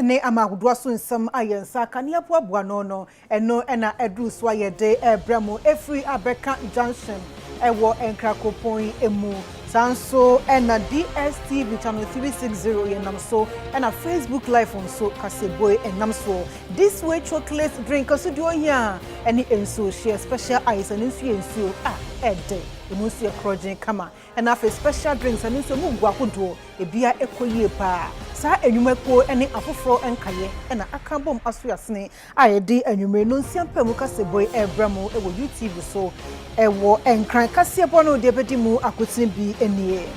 ne amagodwa so nsam ayensa kania po aboano no eno na edru so ayede ebramo efri abeka junction ewo enkrakopon emu sanso na DSTV channel 360 yenam so na Facebook live on so kaseboy enam so this way chocolate drink so do here any enso share special ice and enso ede emusu ekrojen kama and afa special drinks and enso mu gwakodo ebia ekoyie pa sa enwumako ene afoforo enkaye na akabom asoyasene ayede enwumre no nsiampamu kaseboy ebramo ewo YouTube so ewo enkran kasebo no de bedimu akotin bi enie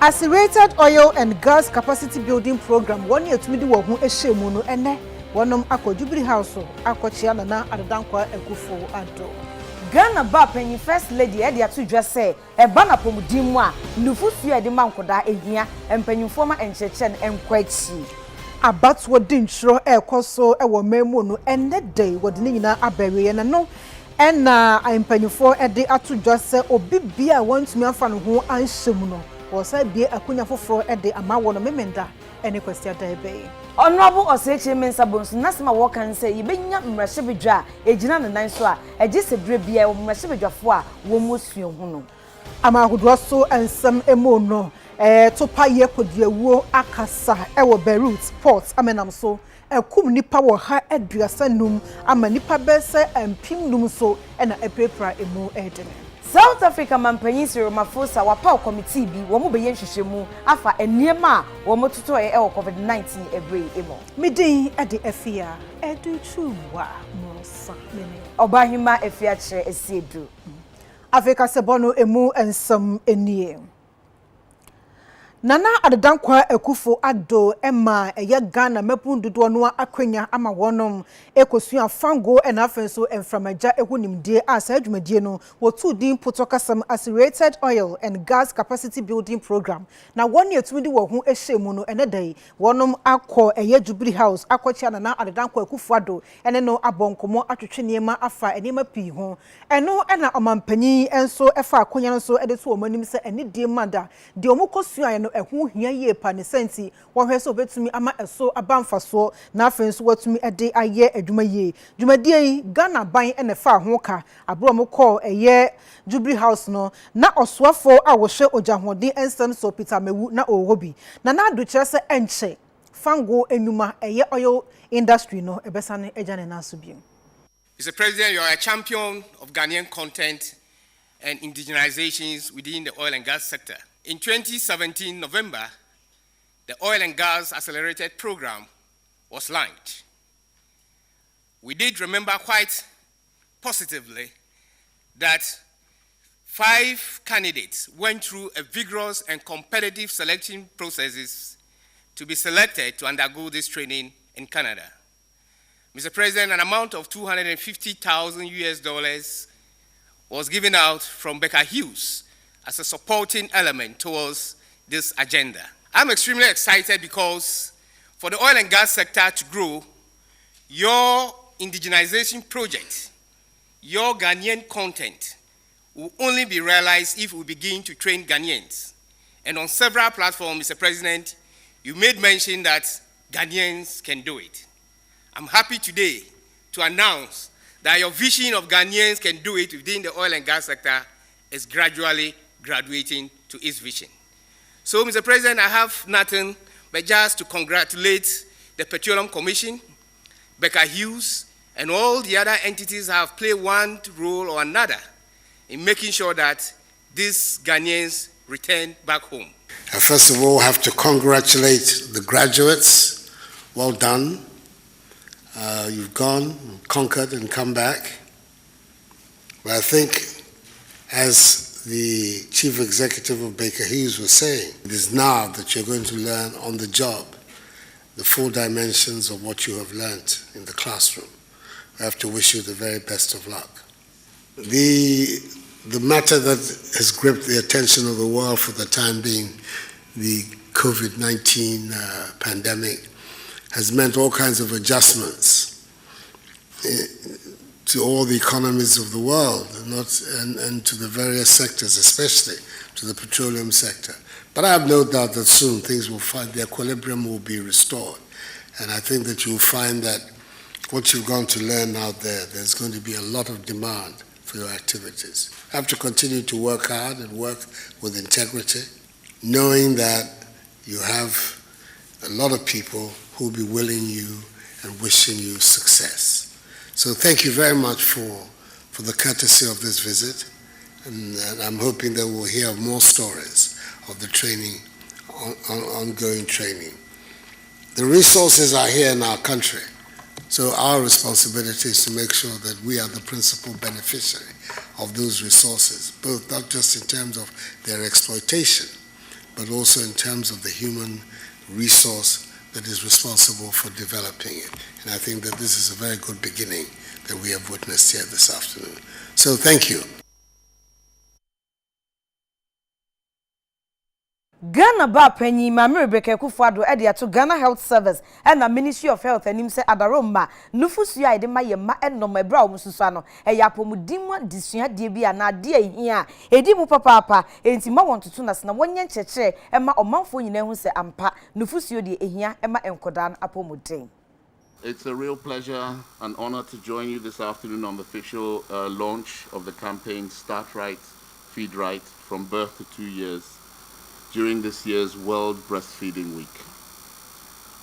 Accelerated Oil and Gas Capacity Building Program one year to me wo hu ehyemu no ene wonom akojubiri house akochia na Adudankwa Ekufo ado Ghana ba penny first lady e de atodwa se e ba na pomudimu a nufusu e de mankoda ehia empanyimfo ma encheche enkwachi abatwo di nchro ekoso e wo memu no ene day wode ni nyina abawe na no ena empanyimfo e de atodwa se obibia wantumi afa no ho anhyemu no wo sa bie akunya foforo e de amawo no memenda ene kwestia da ebe Honorable Oseche Mensa Bonsu nasema wokan say yebenya mmrahebedwa ejina ne nan so a eje sebre bia mmrahebedwafo a wo mosuo hu no amagodwo so ensem emo no topa ye koduawuo akasa ewo Beirut port amenam so ekum nipa wo ha aduasanum ama nipa bese empim num so na epepra emu edene South Africa mampanyi Cyril Ramaphosa wapa committee bi wo mo beye hwehwemu afa eniema wo mo toto e COVID-19 ebre emo midin ade Afia Adutwumwaa Morosa mene Obahima Afia Akyere Asiedu Africa sebono emu ensam enie Nana Adudankwa Ekufo ado ema eye Ghana mepun dodo no akwanya ama wonom ekosua fango na afenso enframaja ehunimdie asa adwumadie no wotu din potokasam Accelerated Oil and Gas Capacity Building Program na woni etumidi wo hu ehyemu no enedai wonom akọ eye Jubilee House akọchia Nana Adudankwa Ekufo ado ene no abonkomo atwetwe niema afa enema pi ho eno na omampanyi enso efa akonya no so edeto omanim se ene die mada de omukosua no ehu hia ye pa ne senti wo hweso betumi ama eso abamfaso na afenso watumi ede aye adwuma ye dwumadie yi Ghana ban ene fa ho ka abro mo call eye Jubilee House no na osoafo a wo hwe ojahodin ensem so Peter Mewu na owobi na adu kire se enche fango enuma eye oil industry no ebesane ejane na so bi Mr. President, you are a champion of Ghanaian content and indigenizations within the oil and gas sector. In 2017, November, the Oil and Gas Accelerated Program was launched. We did remember quite positively that 5 candidates went through a vigorous and competitive selection processes to be selected to undergo this training in Canada. Mr. President, an amount of $250,000 was given out from Baker Hughes as a supporting element towards this agenda. I'm extremely excited because for the oil and gas sector to grow, your indigenization project, your Ghanaian content will only be realized if we begin to train Ghanaians. And on several platforms, Mr. President, you made mention that Ghanaians can do it. I'm happy today to announce that your vision of Ghanaians can do it within the oil and gas sector is gradually graduating to its vision. So, Mr. President, I have nothing but just to congratulate the Petroleum Commission, Baker Hughes, and all the other entities have played one role or another in making sure that these Ghanaians return back home. I first of all have to congratulate the graduates. Well done. You've gone, conquered, and come back. But I think, as the chief executive of Baker Hughes was saying, it is now that you're going to learn on the job the full dimensions of what you have learned in the classroom. I have to wish you the very best of luck. The matter that has gripped the attention of the world for the time being, the COVID-19 pandemic, has meant all kinds of adjustments to all the economies of the world, and to the various sectors, especially to the petroleum sector. But I have no doubt that soon things will find, the equilibrium will be restored. And I think that you will find that what you've gone to learn out there, there's going to be a lot of demand for your activities. You have to continue to work hard and work with integrity, knowing that you have a lot of people who will be willing you and wishing you success. So thank you very much for the courtesy of this visit, and I'm hoping that we'll hear more stories of the training, ongoing training. The resources are here in our country, so our responsibility is to make sure that we are the principal beneficiary of those resources, both not just in terms of their exploitation, but also in terms of the human resource that is responsible for developing it. And I think that this is a very good beginning that we have witnessed here this afternoon. So thank you. Ghana ba panyi Mame Rebecca Kufuado e de ato Ghana Health Service and the Ministry of Health anim se adaroma nufusu ya de ma ye ma enom ebra o mususu no e ya pomudimwa disua de bia na de ehia edi mu papa enti ma wontoto na sena wonye nchekere e ma omanfo nyina hu se ampa nufusu de ehia e ma enkoda apomuden. It's a real pleasure and honor to join you this afternoon on the official launch of the campaign Start Right, Feed Right from birth to 2 years during this year's World Breastfeeding Week.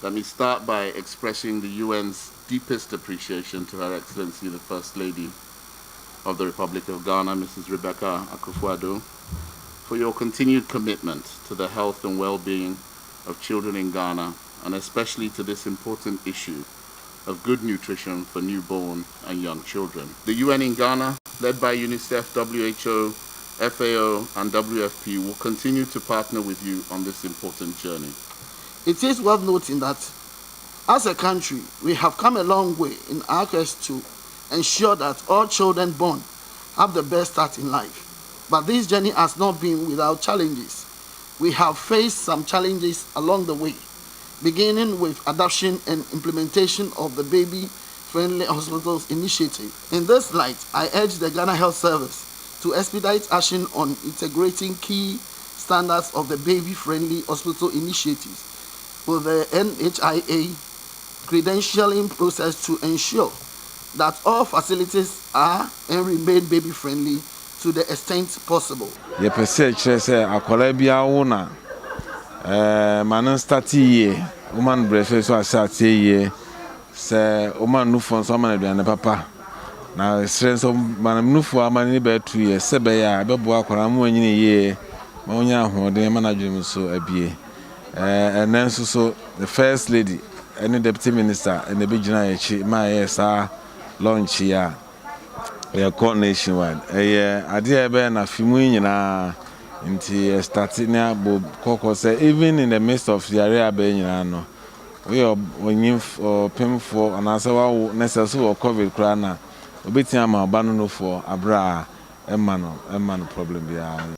Let me start by expressing the UN's deepest appreciation to Her Excellency the First Lady of the Republic of Ghana, Mrs. Rebecca Kufuado, for your continued commitment to the health and well-being of children in Ghana, and especially to this important issue of good nutrition for newborn and young children. The UN in Ghana, led by UNICEF, WHO, FAO and WFP, will continue to partner with you on this important journey. It is worth noting that as a country, we have come a long way in our quest to ensure that all children born have the best start in life. But this journey has not been without challenges. We have faced some challenges along the way, beginning with adoption and implementation of the Baby-Friendly Hospitals Initiative. In this light, I urge the Ghana Health Service to expedite action on integrating key standards of the Baby-Friendly Hospital Initiative with the NHIA credentialing process to ensure that all facilities are and remain baby-friendly to the extent possible. Ye pese kire se akola bia wo na manan start ye woman brefe so asate ye se woman nu fon so man aduane papa na strength so man nu fo amani be 2 years se be ya be bo akola mu anyine ye ma onya ahode ma na dwem so abie and then so the First Lady and the Deputy Minister and the big Jina ma yes launch ya nationwide idea be na fimu nyina nti starting na bo kokko say even in the midst of the area be nyina no we onyin pem for anasa wa necessary for COVID kra na obetia ama ba no for abra emma no problem bia.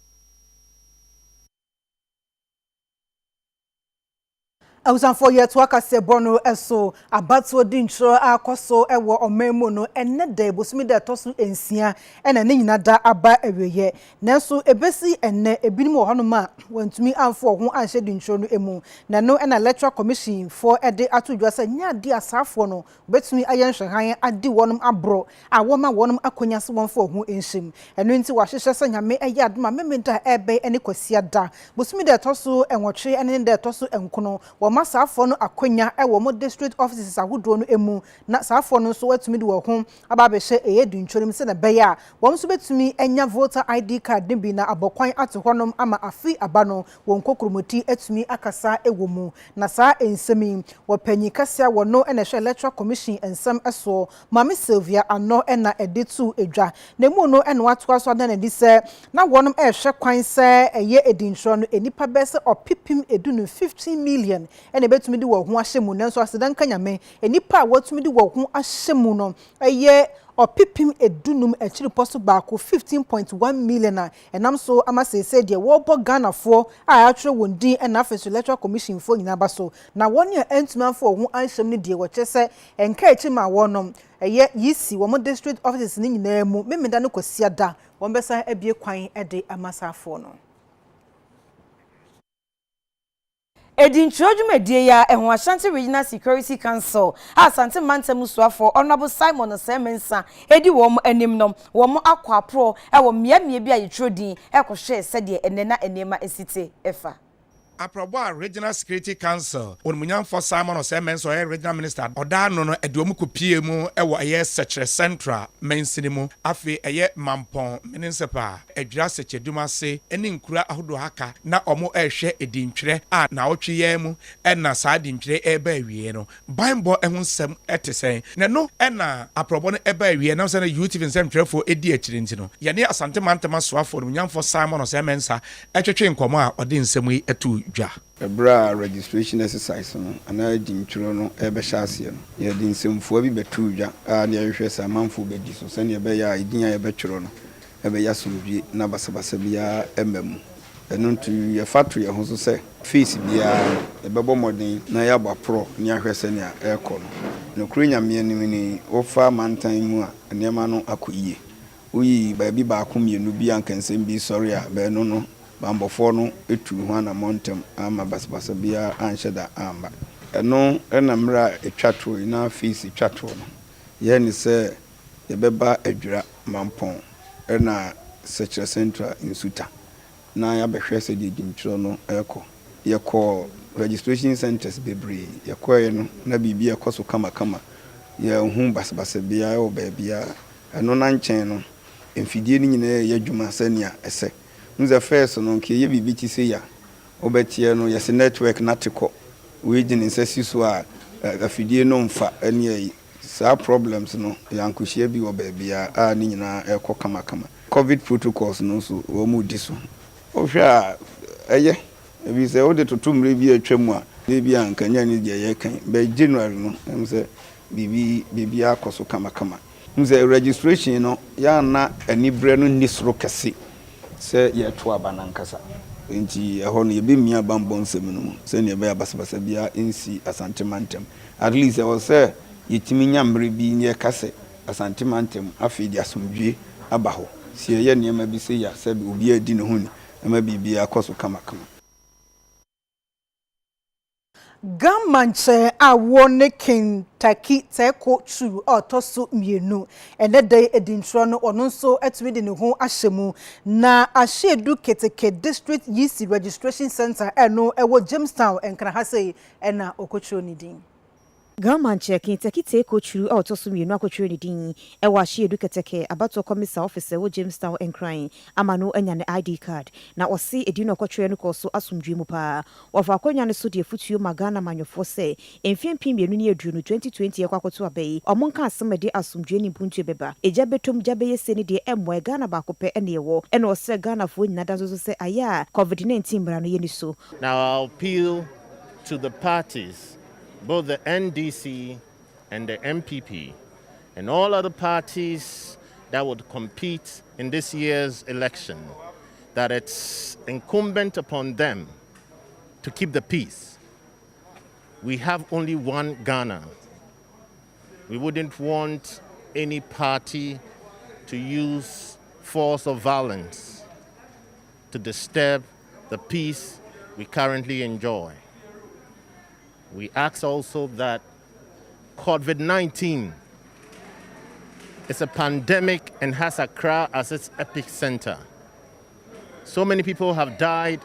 Awusanfo yeto akase bono eso abato dinchro akoso ewo omemu no enne de bosumi de tosu ensia ena ne nyina da aba eweye nanso ebesi enne ebinim wo honoma wantumi amfo ho anhye dinchro no emu na no ena electoral commission for ede atodwa sa nya de asafo no betumi ayenhwehan ade wonum abro awoma wonum akonya se wonfo ho enhyem eno nti wahyehyɛ sa nyame eye adoma mementa ebe ene kwasia da bosumi de tosu enwotwe ene de tosu enkono masafo no akonya ewo mo district offices ahodo no emu na safo no so watumi de wo ho aba be hye eyedunchorim se na beya wo so betumi enya voter ID card bi na abokwan ate honom ama afi abano won kokromoti atumi akasa ewo mu na saa ensemi wo panyi kasia wo no ena hye electoral commission ensem eso mame Sylvia ano ena edetu edwa na mu no ena watoa so da na di se na wonom ehwe kwan se eye edinchro no enipa be se opipim edunu 15 million ene betumi di wo ho ahyemu nanso asedan kanyame enipa watumi di wo ho ahyemu no eye opipim edunum achiri poso baako 15.1 million enam so amasese de wo bo Ghana fo a atwe wondi ena afeso electoral commission fo nyina baso na woni entumi afo ho ahyem ne de wo kyese enka echi ma wonom eye yisi wo mo district offices ni nyina mu memeda no kwasia da wo mbesa abie kwan ede amasafo no. Edin Chojumedie ya Ehun Ashanti Regional Security Council Asante Mantemu Suafo Honorable Simon Osemensa edi wom animnom wom akwapro e wo miamie bia yitrodin e ko hwe sede enena enema esite efa Aprobo Regional Security Council onmunyan for Simon Osemensa Regional Minister odano no eduomu kopie mu e wo eye Sechere Central mensini mu afi eye Mampon Municipal edwira Sechere se eni nkura ahodo haka na omo ehwe edintwere a na otwe mu na saa dintwere eba awie no Bible ehun sem etesen na no na aprobo no eba awie na so na youth nsem twefo edi akire ntino ye ne Asante Mantema Suafo onmunyan for Simon Osemensa etwetwe nkomo a odi nsem yi etu Ebra registration exercise no ana di ntwuro no ebe hyase no ye di nsemfo bi betu dwa a ne yehwe sa manfo bedi so se ne ebe ya idin ya ebe twuro no ebe ya somdwi na basabasa bia emamu eno ntu ye fatu ye ho so se fees bia ebe bo modern na ya gba pro ne ahwe se ne ekọ no kru nyame anim ni ofa mantan mu a nema no akoyie uyi ba bi ba akomienu bi ankansem bi sorry a be no Bambofo no etu ho na montem ama basbasa bia anhyeda amba eno na mra etwato na fees twato no ye ni se ye beba adwira Mampon na Sechere Central insuta na ya behwe se di ntro no eko ye ko registration centers bebre ye ko ye no na bibia ekoso kama ye hu basbasa bia o ba bia eno na nchen no emfidie ni nyina ye adwuma sania ese Nze first no nke ye bibi ti se ya obetie no yes network natiko we gin insesi so a afidie no mfa ene sa problems no yankuhie bi wo ba bia a ni nyina ekọ kama covid protocols no so wo mu di so o hwa eye ebi se o de totumre bi atwam a bi ankanya ni de ye kan be January no emse bibi akoso kama nze registration no ya na anibre no nisro kese se ye to abanankasa enti eho no ye be mia bambon seminu se ne be abasabasa bia ensi Asante Mantem at least e was say yetimi nyamre bi ne kase Asante Mantem afi di asomdwe abaho se ye niam bi se ya se bi obi adi ne ho ni ma bibia akoso kama Gamanche awone Kentucky teko chu otoso mienu enede edintro no ono nso etumi de ne ho ahyemu na Asiedu keteke district yeast registration center eno ewo Jamestown enkra ha sei ena okotro ni din Gamanche Kentucky teko chu otoso mienu akotro ni din ewo Asiedu keteke abato commissar officer wo Jamestown enkran amano anya ne ID card na osi edino okotro no koso asomdwe mu pa ofa akonya ne so de futuo magana manyofo se emfiempim mienu ne aduru no 2020 ekwakoto abai omonka asemede asomdwe ni buntu beba eja betom jabe se ne de emwe Ghana ba kope ene ewo ene ose Ghana fo nyina da so se aya covid-19 bra no yeni so. Now I'll appeal to the parties, both the NDC and the MPP and all other parties that would compete in this year's election, that it's incumbent upon them to keep the peace. We have only one Ghana. We wouldn't want any party to use force or violence to disturb the peace we currently enjoy. We ask also that COVID-19 is a pandemic and has Accra as its epicenter. So many people have died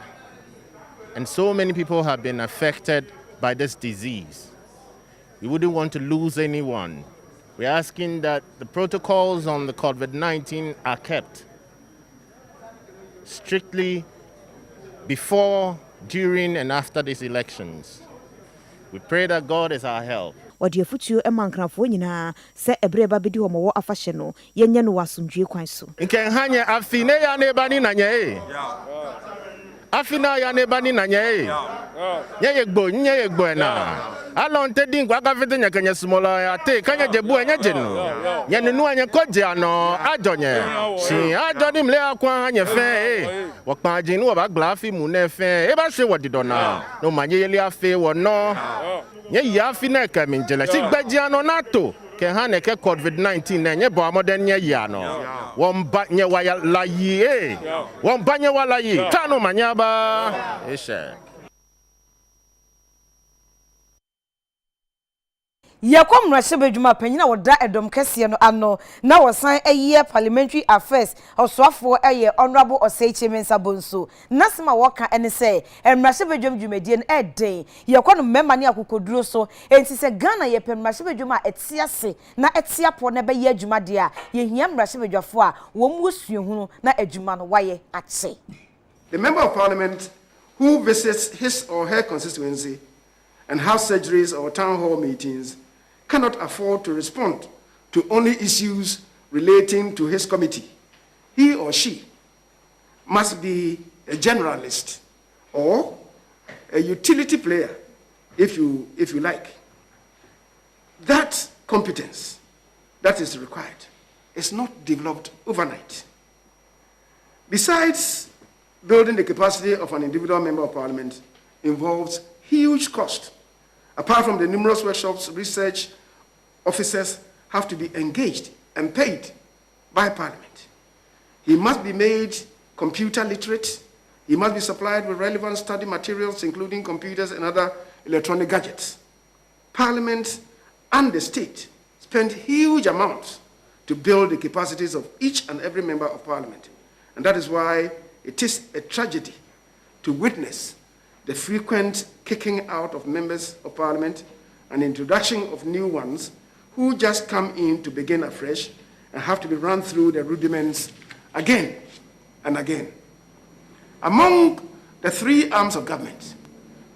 and so many people have been affected by this disease. We wouldn't want to lose anyone. We're asking that the protocols on the COVID-19 are kept strictly before, during, and after these elections. We pray that God is our help. Wadi futuo emankrafo nyina se ebreba bedi wo mo afahye no yenye no wasomdwe kwan so. Nken hanye afine ya ne bani na nye. Afina ya ne bani na nye. Nye yegbo na. Alon te din kwa ka fete nya kanya smola ya te kanya jebu enya jenu. Nye nenu anya koje ano ajonye. Si ajoni mle akwa hanye fe wakpa jinu wa bagla fi mu ne fe e ba hwe wodidona. No manye yeli afe wo no. Nye ya afina ka minjela si gbaji ano nato. Ke hane ke COVID-19 na nye bo amoden nye ya no. Womba nye waya la yi womba nye wala yi. Tano manyaba. Eshe. Yakom Rashebejuma Penina or da Edom Kessiano Anno, now a sign a year parliamentary affairs, or swafo a year honorable or say Chairman Sabonso. Nasima Waka and say, and Rashebejum Jumedian Ed Day, Yakon Memania Kukudroso, and she said Ghana Yepen Rashebejuma et Siase, na et Siapo nebe ye Jumadia, ye Yam Rashebejafua, Womus Yuhunu, na Ejuman Waye at say. The member of parliament who visits his or her constituency and has surgeries or town hall meetings cannot afford to respond to only issues relating to his committee. He or she must be a generalist or a utility player, if you like. That competence that is required is not developed overnight. Besides, building the capacity of an individual member of parliament involves huge cost. Apart from the numerous workshops, research officers have to be engaged and paid by Parliament. He must be made computer literate. He must be supplied with relevant study materials, including computers and other electronic gadgets. Parliament and the state spend huge amounts to build the capacities of each and every member of Parliament. And that is why it is a tragedy to witness the frequent kicking out of members of Parliament and introduction of new ones who just come in to begin afresh and have to be run through the rudiments again and again. Among the three arms of government,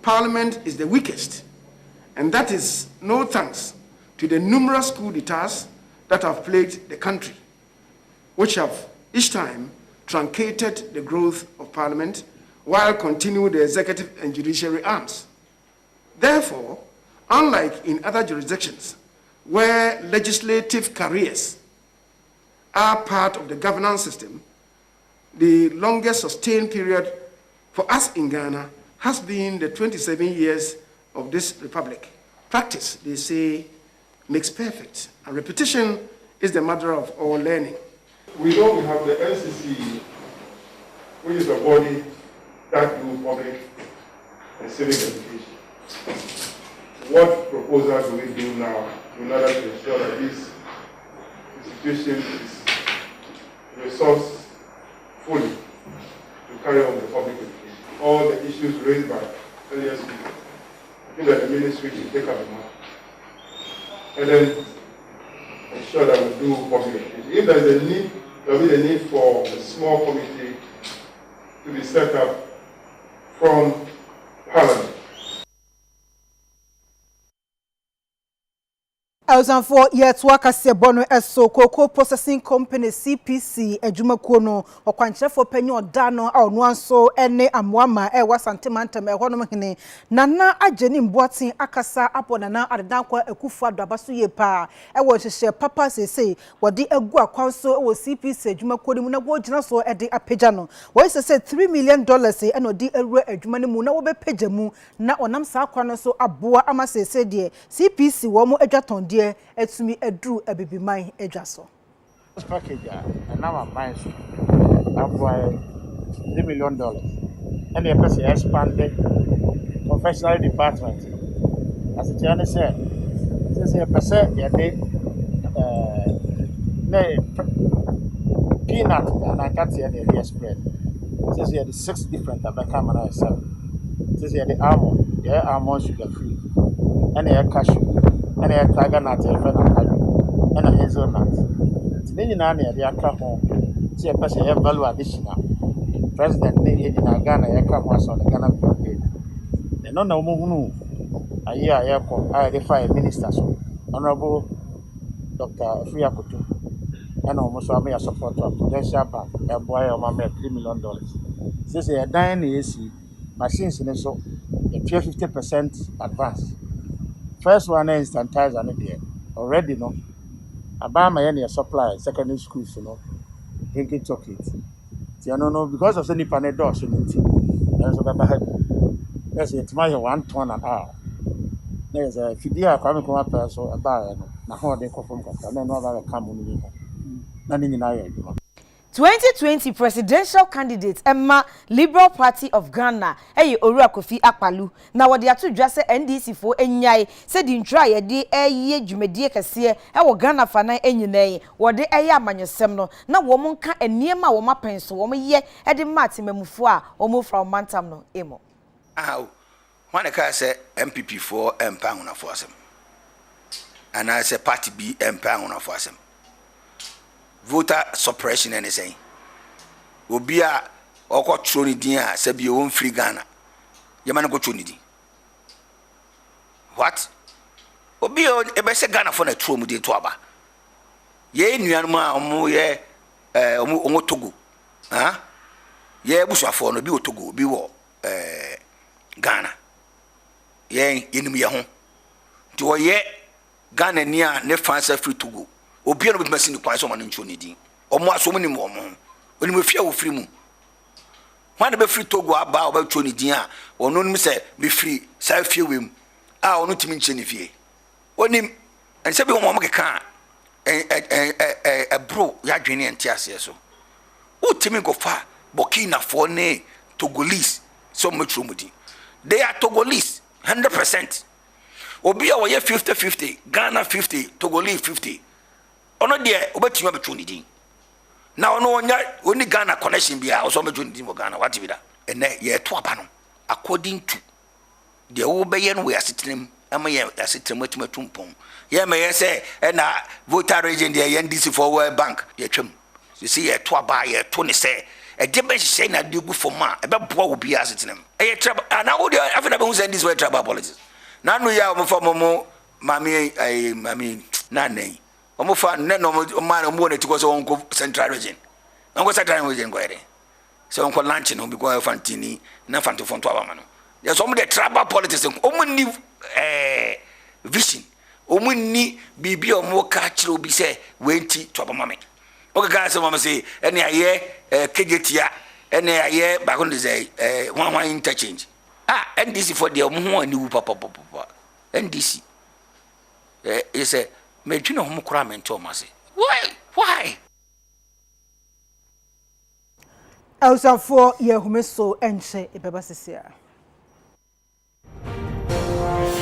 Parliament is the weakest, and that is no thanks to the numerous coups d'etats that have plagued the country, which have each time truncated the growth of Parliament while continuing the executive and judiciary arms. Therefore, unlike in other jurisdictions where legislative careers are part of the governance system, the longest sustained period for us in Ghana has been the 27 years of this republic. Practice, they say, makes perfect, and repetition is the mother of all learning. We know we have the NCC, which is a body that do public and civic education. What proposal do we do now in order to ensure that this institution is resourced fully to carry on the public education? All the issues raised by earlier speakers, I think that the ministry should take up the matter and then ensure that we do public education. If there is a need, there will be a need for a small committee to be set up from Parliament. For yet work as a bono so cocoa processing company CPC ejumakuo no okwanche for penny or dano or no so ene amwama was santimanta me hono hene nana ageni mboatin akasa apo nana adedankwa ekufu abaso ye pa wo hye papa say wodi egu akwanso wo CPC ejumakuo ni mu na go gina so ede apeja no wo say $3 million e no di ewura ejuma ni mu na wo be peja mu na onam sa akwa no so aboa ama say de CPC wo mo adwaton etumi edru abibiman edwaso package and now I'm buying $3 million and the person expanded professional department as the journey said since a percent yeah they peanut and I can't see any spread since you had 6 different tobacco and I said since you had the almond sugar free and the cashew and a tiger nut, and a hazelnut. Then you know, the account, see a person have value additional. President in Ghana, I come once on the Ghana campaign. They don't know who a year I defy ministers, Honorable Dr. Afia and almost a support of Prudential Bank, a boy of $3 million. Since they are dying AC, machines in so a 50% advance. First one is sanitizer there. Already no. Abama any supply secondary schools, you know, drinking chocolate. You know, because of any panadol, so there's a there's a tomato 1 ton an hour. There's a fidia coming from up there, so a bar, now how they come from, and then other come on. Nothing in 2020 presidential candidate Emma Liberal Party of Ghana Owura Kofi Akpalu na wode ato dwa se NDC fo enyai se di ntwa ye de eye dwumedie kese Ghana fanan enyinai wode amanyesem no na wo monka eniema wo mapenso wo ye de mate mamufo a wo fra mantam no emo when ka say MPP for empa huna for asem and I say party B empa huna for asem voter suppression anything obi a okọ tro ni din a se bi o free Ghana ye man go tro ni din what obi o e be se Ghana for na tro mu din to aba ye nuanu a omo ye omo Togo ye busuafo no bi o Togo bi wo Ghana ye yenim ye ho to ye Ghana ni a ne fansa free Togo obi no be machine kwan so man ncho ni din omo aso ni mo omo oni me fia wo free mu wan be free Togo aba oba ncho ni din a ono nim se be free sa fie wem a ono timi nche ni fie oni en se bi wo mo keka bro ya dwene enti ase so wo timi go fa Burkina for ne Togolese so much rumudi they are Togolese 100% obi a wo ye 50-50 Ghana 50 Togolese 50 ono de obetuma betwo ni din na ono onya oni Ghana connection bia o so betwo ni din mo Ghana what be that ene ye to aba no according to the wo be ye no we asetrem ama ye asetrem atuma pom ye me ye say na voter region de ye NDC for World Bank ye twem you see ye to aba ye to ne say e de be hye na de gu for ma e be boa wo bia asetrem e ye trouble na wo de after be hu say this way trouble politics na no ya mo for mo mami na nei omo fa ne no man omo ne tiko so onko central region onko central region go ere so onko lunch no bi go fantini na fanto fonto aba no ya so omo de tribal politics omo ni vision omo ni bibi omo ka kire obi se wenti to aba mame oka ga se mama se ene aye kegetia ene aye ba ko de say one interchange NDC for the omo ho ani wu papa NDC is a medwina ho kura mento ma se why Elsafo ye humeso enche ebeba sesia